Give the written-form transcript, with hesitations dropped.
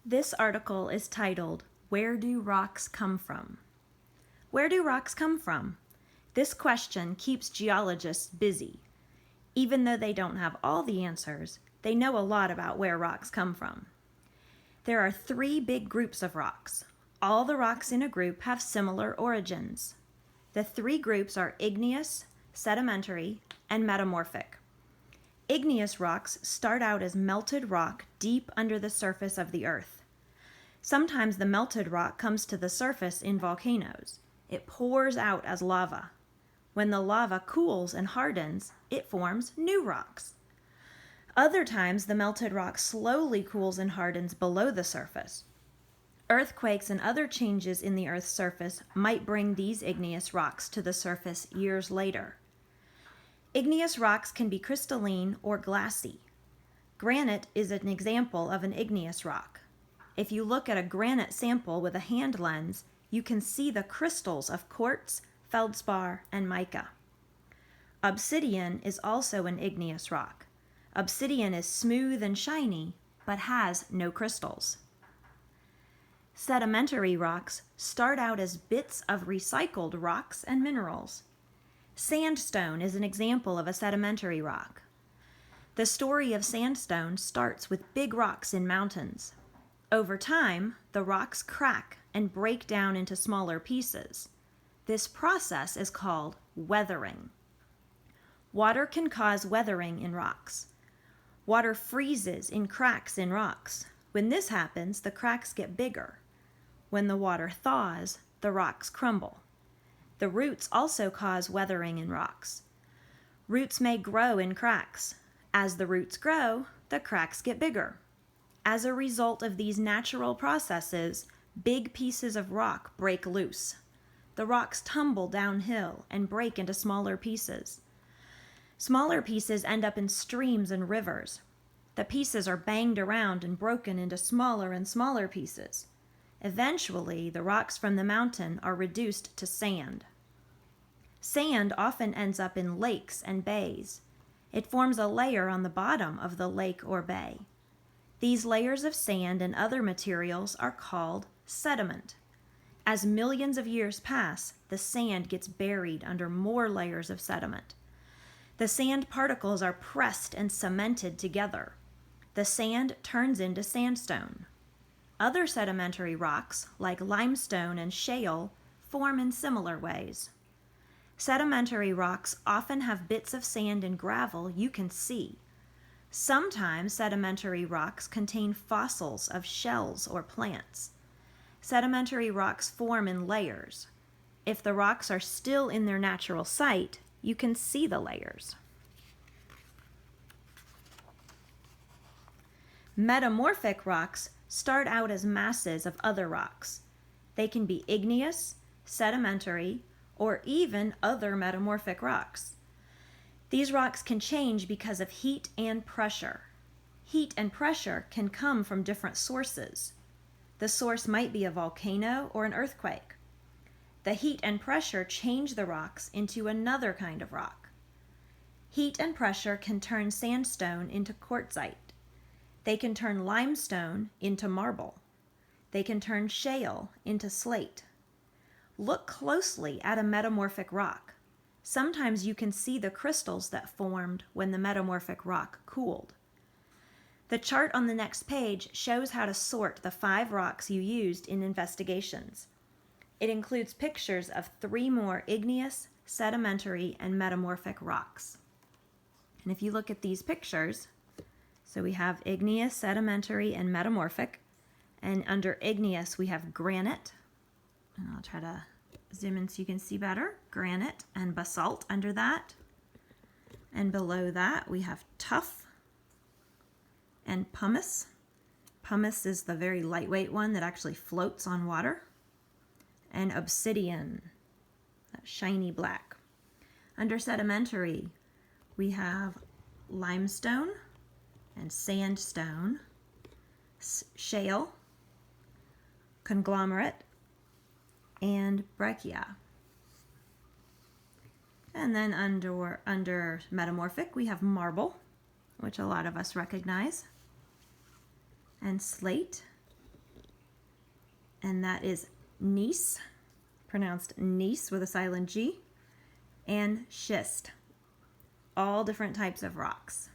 This article is titled, Where Do Rocks Come From? Where do rocks come from? This question keeps geologists busy. Even though they don't have all the answers, they know a lot about where rocks come from. There are 3 big groups of rocks. All the rocks in a group have similar origins. The 3 groups are igneous, sedimentary, and metamorphic. Igneous rocks start out as melted rock deep under the surface of the earth. Sometimes the melted rock comes to the surface in volcanoes. It pours out as lava. When the lava cools and hardens, it forms new rocks. Other times, the melted rock slowly cools and hardens below the surface. Earthquakes and other changes in the Earth's surface might bring these igneous rocks to the surface years later. Igneous rocks can be crystalline or glassy. Granite is an example of an igneous rock. If you look at a granite sample with a hand lens, you can see the crystals of quartz, feldspar, and mica. Obsidian is also an igneous rock. Obsidian is smooth and shiny, but has no crystals. Sedimentary rocks start out as bits of recycled rocks and minerals. Sandstone is an example of a sedimentary rock. The story of sandstone starts with big rocks in mountains. Over time, the rocks crack and break down into smaller pieces. This process is called weathering. Water can cause weathering in rocks. Water freezes in cracks in rocks. When this happens, the cracks get bigger. When the water thaws, the rocks crumble. The roots also cause weathering in rocks. Roots may grow in cracks. As the roots grow, the cracks get bigger. As a result of these natural processes, big pieces of rock break loose. The rocks tumble downhill and break into smaller pieces. Smaller pieces end up in streams and rivers. The pieces are banged around and broken into smaller and smaller pieces. Eventually, the rocks from the mountain are reduced to sand. Sand often ends up in lakes and bays. It forms a layer on the bottom of the lake or bay. These layers of sand and other materials are called sediment. As millions of years pass, the sand gets buried under more layers of sediment. The sand particles are pressed and cemented together. The sand turns into sandstone. Other sedimentary rocks, like limestone and shale, form in similar ways. Sedimentary rocks often have bits of sand and gravel you can see. Sometimes sedimentary rocks contain fossils of shells or plants. Sedimentary rocks form in layers. If the rocks are still in their natural site, you can see the layers. Metamorphic rocks start out as masses of other rocks. They can be igneous, sedimentary, or even other metamorphic rocks. These rocks can change because of heat and pressure. Heat and pressure can come from different sources. The source might be a volcano or an earthquake. The heat and pressure change the rocks into another kind of rock. Heat and pressure can turn sandstone into quartzite. They can turn limestone into marble. They can turn shale into slate. Look closely at a metamorphic rock. Sometimes you can see the crystals that formed when the metamorphic rock cooled. The chart on the next page shows how to sort the 5 rocks you used in investigations. It includes pictures of 3 more igneous, sedimentary, and metamorphic rocks. And if you look at these pictures, so we have igneous, sedimentary, and metamorphic. And under igneous, we have granite. And I'll try to zoom in so you can see better. Granite and basalt under that. And below that, we have tuff and pumice. Pumice is the very lightweight one that actually floats on water. And obsidian, that shiny black. Under sedimentary, we have limestone and sandstone, shale, conglomerate, and breccia. And then under metamorphic, we have marble, which a lot of us recognize, and slate, and that is gneiss, pronounced gneiss with a silent G, and schist, all different types of rocks.